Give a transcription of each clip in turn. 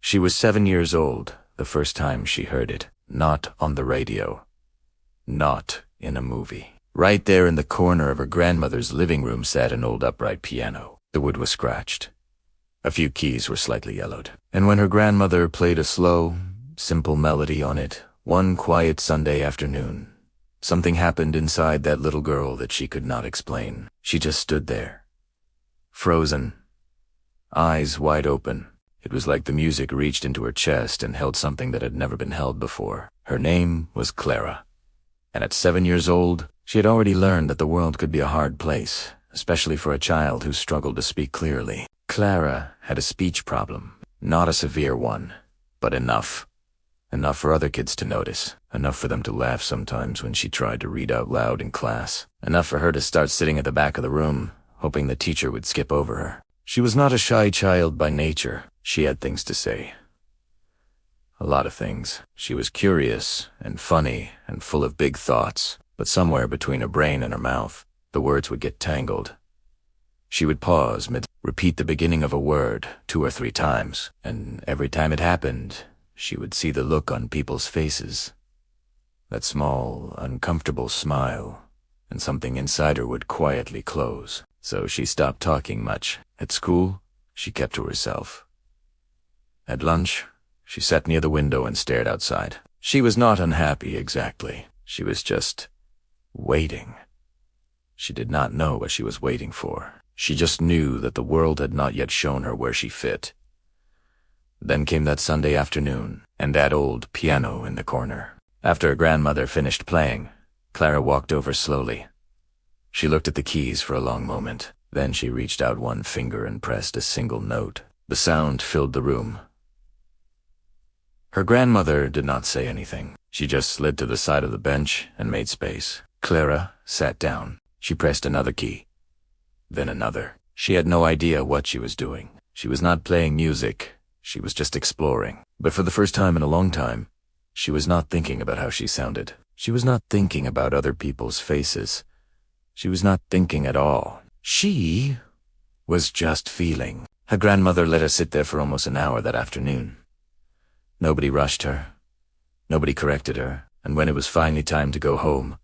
She was 7 years old the first time she heard it. Not on the radio. Not in a movie. Right there in the corner of her grandmother's living room sat an old upright piano. The wood was scratched. A few keys were slightly yellowed. And when her grandmother played a slow, simple melody on it, one quiet Sunday afternoon, something happened inside that little girl that she could not explain. She just stood there, frozen, eyes wide open. It was like the music reached into her chest and held something that had never been held before. Her name was Clara. And at 7 years old, she had already learned that the world could be a hard place, especially for a child who struggled to speak clearly. Clara had a speech problem. Not a severe one, but enough. Enough for other kids to notice. Enough for them to laugh sometimes when she tried to read out loud in class. Enough for her to start sitting at the back of the room, hoping the teacher would skip over her. She was not a shy child by nature. She had things to say. A lot of things. She was curious and funny and full of big thoughts, but somewhere between her brain and her mouth, the words would get tangled. She would pause repeat the beginning of a word 2 or 3 times, and every time it happened, she would see the look on people's faces. That small, uncomfortable smile, and something inside her would quietly close. So she stopped talking much. At school, she kept to herself. At lunch, she sat near the window and stared outside. She was not unhappy exactly. She was just waiting. She did not know what she was waiting for. She just knew that the world had not yet shown her where she fit. Then came that Sunday afternoon, and that old piano in the corner. After her grandmother finished playing, Clara walked over slowly. She looked at the keys for a long moment. Then she reached out one finger and pressed a single note. The sound filled the room. Her grandmother did not say anything. She just slid to the side of the bench and made space. Clara sat down. She pressed another key, then another. She had no idea what she was doing. She was not playing music. She was just exploring. But for the first time in a long time, she was not thinking about how she sounded. She was not thinking about other people's faces. She was not thinking at all. She was just feeling. Her grandmother let her sit there for almost an hour that afternoon. Nobody rushed her. Nobody corrected her. And when it was finally time to go home,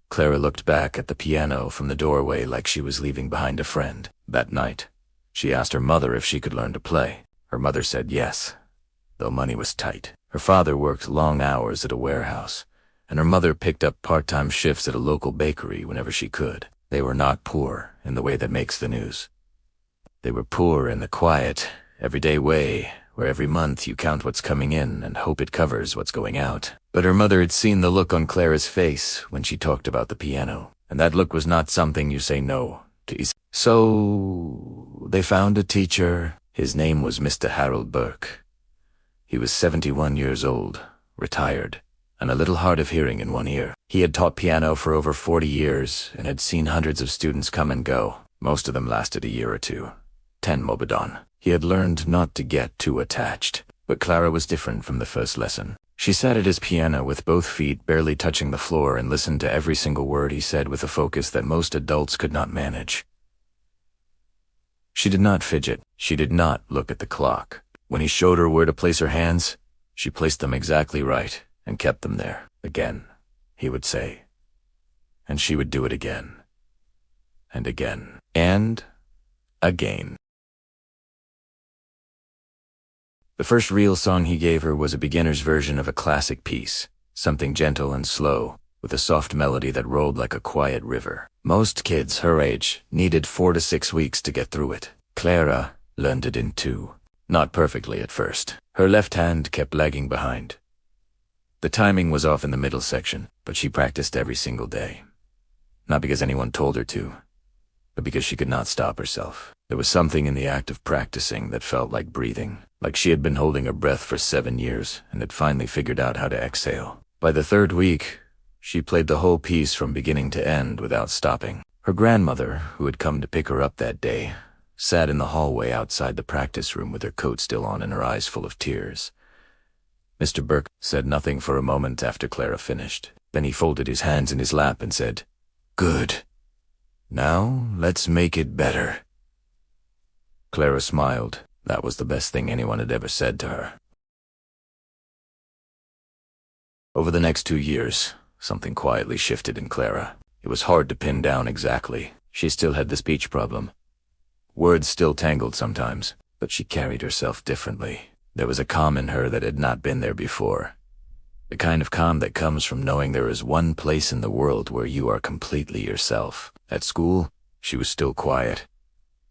Clara looked back at the piano from the doorway like she was leaving behind a friend. That night, she asked her mother if she could learn to play. Her mother said yes, though money was tight. Her father worked long hours at a warehouse, and her mother picked up part-time shifts at a local bakery whenever she could. They were not poor in the way that makes the news. They were poor in the quiet, everyday way, where every month you count what's coming in and hope it covers what's going out. But her mother had seen the look on Clara's face when she talked about the piano, and that look was not something you say no to easily. So they found a teacher. His name was Mr. Harold Burke. He was 71 years old, retired, and a little hard of hearing in one ear. He had taught piano for over 40 years and had seen hundreds of students come and go. Most of them lasted a year or two. 10 Mobidon. He had learned not to get too attached. But Clara was different from the first lesson. She sat at his piano with both feet barely touching the floor and listened to every single word he said with a focus that most adults could not manage. She did not fidget. She did not look at the clock. When he showed her where to place her hands, she placed them exactly right and kept them there. Again, he would say. And she would do it again. And again. And again. The first real song he gave her was a beginner's version of a classic piece, something gentle and slow, with a soft melody that rolled like a quiet river. Most kids her age needed 4 to 6 weeks to get through it. Clara learned it in 2. Not perfectly at first. Her left hand kept lagging behind. The timing was off in the middle section, but she practiced every single day. Not because anyone told her to, but because she could not stop herself. There was something in the act of practicing that felt like breathing, like she had been holding her breath for 7 years and had finally figured out how to exhale. By the 3rd week, she played the whole piece from beginning to end without stopping. Her grandmother, who had come to pick her up that day, sat in the hallway outside the practice room with her coat still on and her eyes full of tears. Mr. Burke said nothing for a moment after Clara finished. Then he folded his hands in his lap and said, "Good. Now let's make it better." Clara smiled. That was the best thing anyone had ever said to her. Over the next 2 years, something quietly shifted in Clara. It was hard to pin down exactly. She still had the speech problem. Words still tangled sometimes, but she carried herself differently. There was a calm in her that had not been there before. The kind of calm that comes from knowing there is one place in the world where you are completely yourself. At school, she was still quiet,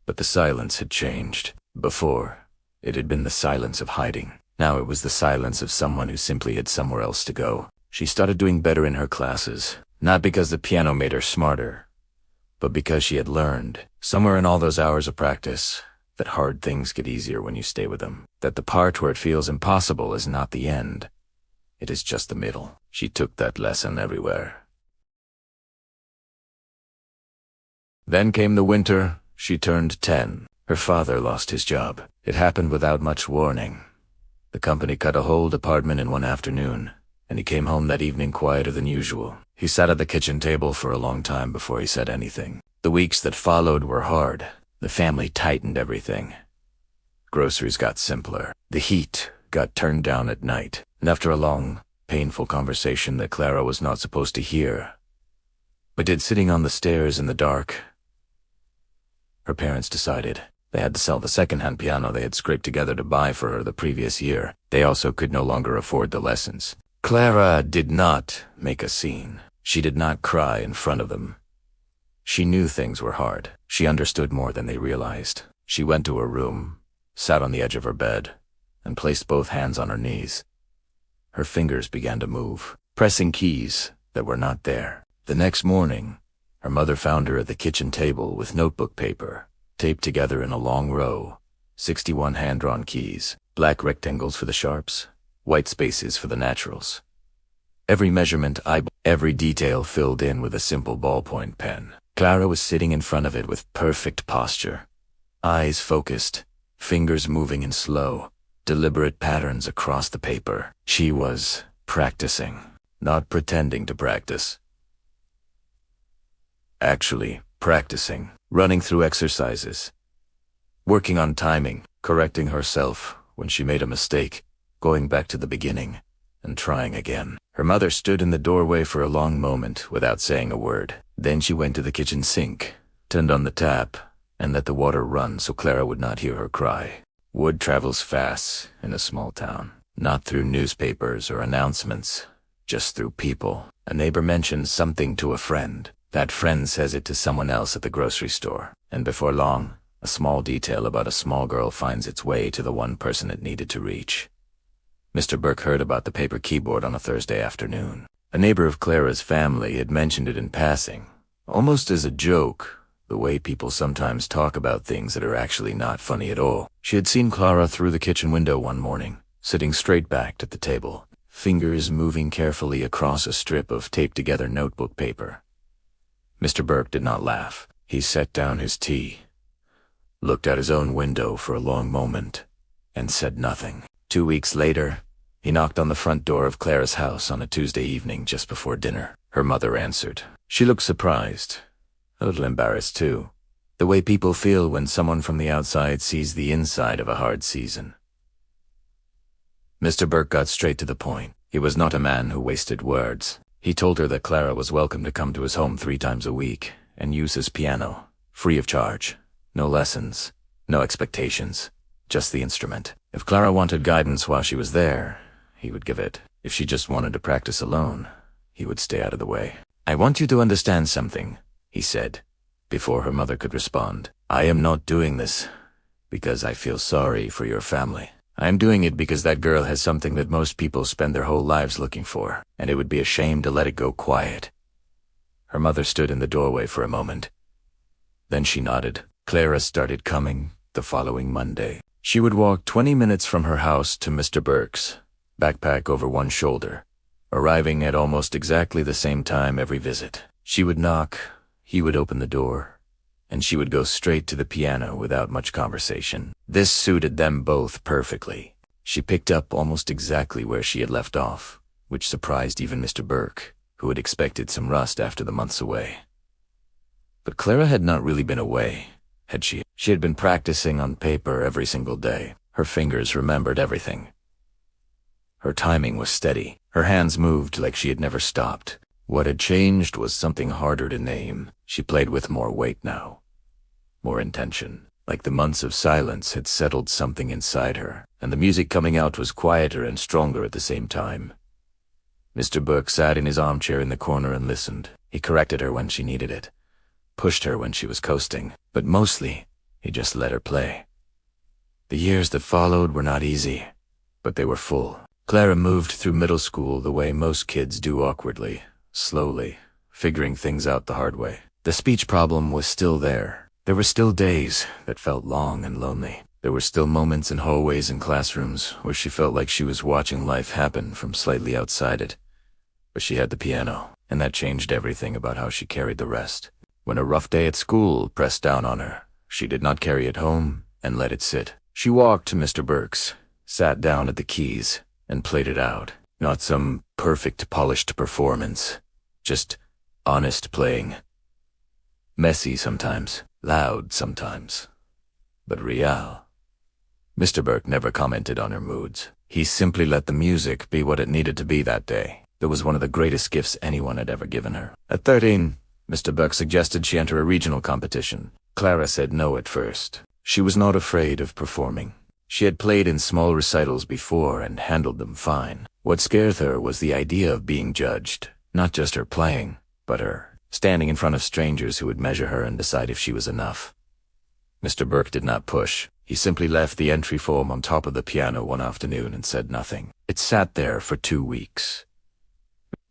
but the silence had changed. Before, it had been the silence of hiding. Now it was the silence of someone who simply had somewhere else to go. She started doing better in her classes, not because the piano made her smarter, but because she had learned, somewhere in all those hours of practice, that hard things get easier when you stay with them. That the part where it feels impossible is not the end. It is just the middle. She took that lesson everywhere. Then came the winter. She turned 10. Her father lost his job. It happened without much warning. The company cut a whole department in one afternoon, and he came home that evening quieter than usual. He sat at the kitchen table for a long time before he said anything. The weeks that followed were hard. The family tightened everything. Groceries got simpler. The heat got turned down at night. And after a long, painful conversation that Clara was not supposed to hear, but did sitting on the stairs in the dark, her parents decided they had to sell the second-hand piano they had scraped together to buy for her the previous year. They also could no longer afford the lessons. Clara did not make a scene. She did not cry in front of them. She knew things were hard. She understood more than they realized. She went to her room, sat on the edge of her bed, and placed both hands on her knees. Her fingers began to move, pressing keys that were not there. The next morning, her mother found her at the kitchen table with notebook paper, taped together in a long row, 61 hand-drawn keys, black rectangles for the sharps, white spaces for the naturals. Every measurement, every detail filled in with a simple ballpoint pen. Clara was sitting in front of it with perfect posture, eyes focused, fingers moving in slow, deliberate patterns across the paper. She was practicing, not pretending to practice. Actually practicing, running through exercises, working on timing, correcting herself when she made a mistake, going back to the beginning, and trying again. Her mother stood in the doorway for a long moment without saying a word. Then she went to the kitchen sink, turned on the tap, and let the water run so Clara would not hear her cry. Word travels fast in a small town, not through newspapers or announcements, just through people. A neighbor mentions something to a friend. That friend says it to someone else at the grocery store, and before long, a small detail about a small girl finds its way to the one person it needed to reach. Mr. Burke heard about the paper keyboard on a Thursday afternoon. A neighbor of Clara's family had mentioned it in passing, almost as a joke, the way people sometimes talk about things that are actually not funny at all. She had seen Clara through the kitchen window one morning, sitting straight-backed at the table, fingers moving carefully across a strip of taped-together notebook paper. Mr. Burke did not laugh. He set down his tea, looked out his own window for a long moment, and said nothing. 2 weeks later, he knocked on the front door of Clara's house on a Tuesday evening just before dinner. Her mother answered. She looked surprised, a little embarrassed too, the way people feel when someone from the outside sees the inside of a hard season. Mr. Burke got straight to the point. He was not a man who wasted words. He told her that Clara was welcome to come to his home 3 times a week and use his piano, free of charge. No lessons, no expectations, just the instrument. If Clara wanted guidance while she was there, he would give it. If she just wanted to practice alone, he would stay out of the way. "I want you to understand something," he said, before her mother could respond. "I am not doing this because I feel sorry for your family. I am doing it because that girl has something that most people spend their whole lives looking for, and it would be a shame to let it go quiet." Her mother stood in the doorway for a moment. Then she nodded. Clara started coming the following Monday. She would walk 20 minutes from her house to Mr. Burke's, backpack over one shoulder, arriving at almost exactly the same time every visit. She would knock, he would open the door, and she would go straight to the piano without much conversation. This suited them both perfectly. She picked up almost exactly where she had left off, which surprised even Mr. Burke, who had expected some rust after the months away. But Clara had not really been away, had she? She had been practicing on paper every single day. Her fingers remembered everything. Her timing was steady. Her hands moved like she had never stopped. What had changed was something harder to name. She played with more weight now. More intention. Like the months of silence had settled something inside her, and the music coming out was quieter and stronger at the same time. Mr. Burke sat in his armchair in the corner and listened. He corrected her when she needed it, pushed her when she was coasting, but mostly, he just let her play. The years that followed were not easy, but they were full. Clara moved through middle school the way most kids do, awkwardly, slowly, figuring things out the hard way. The speech problem was still there. There were still days that felt long and lonely. There were still moments in hallways and classrooms where she felt like she was watching life happen from slightly outside it. But she had the piano, and that changed everything about how she carried the rest. When a rough day at school pressed down on her, she did not carry it home and let it sit. She walked to Mr. Burke's, sat down at the keys, and played it out. Not some perfect, polished performance, just honest playing. Messy sometimes, loud sometimes, but real. Mr. Burke never commented on her moods. He simply let the music be what it needed to be that day. It was one of the greatest gifts anyone had ever given her. At 13, Mr. Burke suggested she enter a regional competition. Clara said no at first. She was not afraid of performing. She had played in small recitals before and handled them fine. What scared her was the idea of being judged. Not just her playing, but her standing in front of strangers who would measure her and decide if she was enough. Mr. Burke did not push. He simply left the entry form on top of the piano one afternoon and said nothing. It sat there for 2 weeks.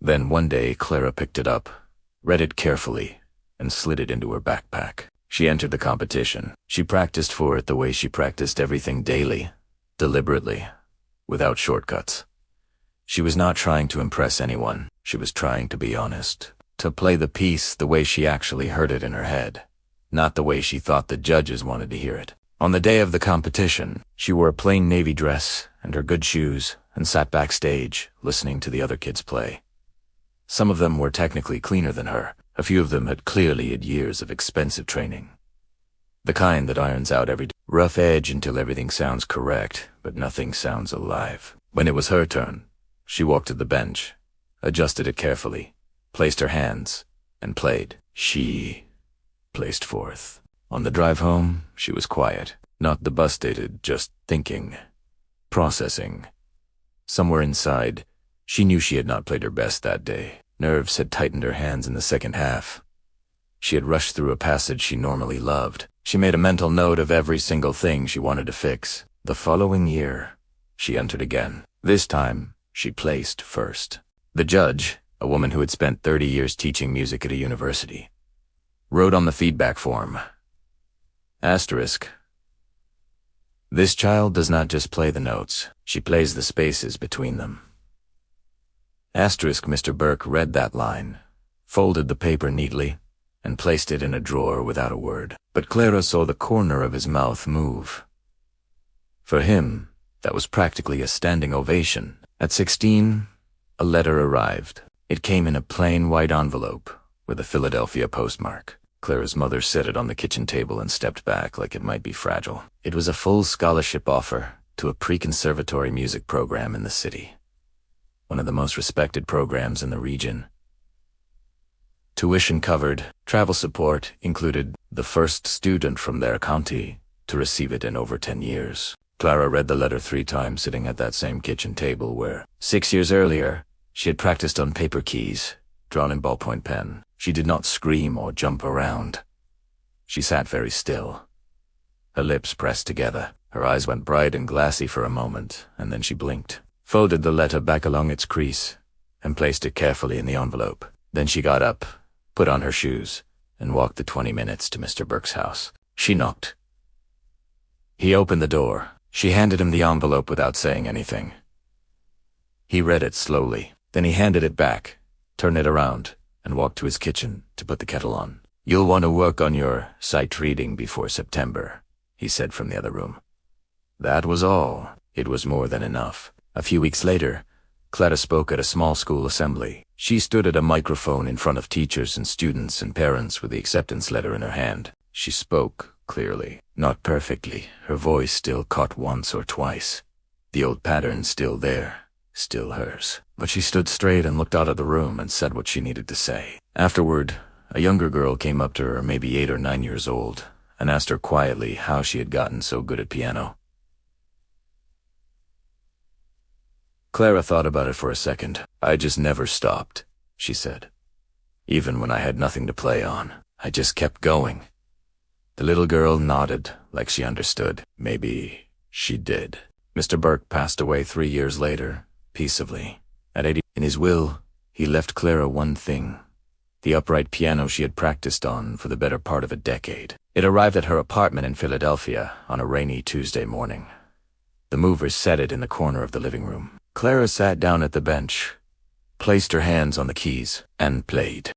Then one day Clara picked it up, read it carefully, and slid it into her backpack. She entered the competition. She practiced for it the way she practiced everything daily, deliberately, without shortcuts. She was not trying to impress anyone. She was trying to be honest, to play the piece the way she actually heard it in her head, not the way she thought the judges wanted to hear it. On the day of the competition, she wore a plain navy dress and her good shoes and sat backstage, listening to the other kids play. Some of them were technically cleaner than her. A few of them had clearly had years of expensive training. The kind that irons out every rough edge until everything sounds correct, but nothing sounds alive. When it was her turn, she walked to the bench, adjusted it carefully, placed her hands, and played. She placed fourth. On the drive home, she was quiet, not devastated, just thinking, processing. Somewhere inside, she knew she had not played her best that day. Nerves had tightened her hands in the second half. She had rushed through a passage she normally loved. She made a mental note of every single thing she wanted to fix. The following year, she entered again. This time, she placed first. The judge, a woman who had spent 30 years teaching music at a university, wrote on the feedback form, Asterisk. This child does not just play the notes, she plays the spaces between them. Asterisk. Mr. Burke read that line, folded the paper neatly, and placed it in a drawer without a word. But Clara saw the corner of his mouth move. For him, that was practically a standing ovation. At 16, a letter arrived. It came in a plain white envelope with a Philadelphia postmark. Clara's mother set it on the kitchen table and stepped back like it might be fragile. It was a full scholarship offer to a pre-conservatory music program in the city, one of the most respected programs in the region. Tuition covered, travel support included, the first student from their county to receive it in over 10 years. Clara read the letter 3 times sitting at that same kitchen table where, 6 years earlier, she had practiced on paper keys, drawn in ballpoint pen. She did not scream or jump around. She sat very still, her lips pressed together. Her eyes went bright and glassy for a moment, and then she blinked, folded the letter back along its crease, and placed it carefully in the envelope. Then she got up, put on her shoes, and walked the 20 minutes to Mr. Burke's house. She knocked. He opened the door. She handed him the envelope without saying anything. He read it slowly. Then he handed it back, turned it around, and walked to his kitchen to put the kettle on. "You'll want to work on your sight reading before September," he said from the other room. That was all. It was more than enough. A few weeks later, Clara spoke at a small school assembly. She stood at a microphone in front of teachers and students and parents with the acceptance letter in her hand. She spoke clearly, not perfectly. Her voice still caught once or twice. The old pattern still there, still hers. But she stood straight and looked out of the room and said what she needed to say. Afterward, a younger girl came up to her, maybe 8 or 9 years old, and asked her quietly how she had gotten so good at piano. Clara thought about it for a second. "I just never stopped," she said. "Even when I had nothing to play on, I just kept going." The little girl nodded like she understood. Maybe she did. Mr. Burke passed away 3 years later, peaceably. At 80, in his will, he left Clara one thing: the upright piano she had practiced on for the better part of a decade. It arrived at her apartment in Philadelphia on a rainy Tuesday morning. The movers set it in the corner of the living room. Clara sat down at the bench, placed her hands on the keys, and played.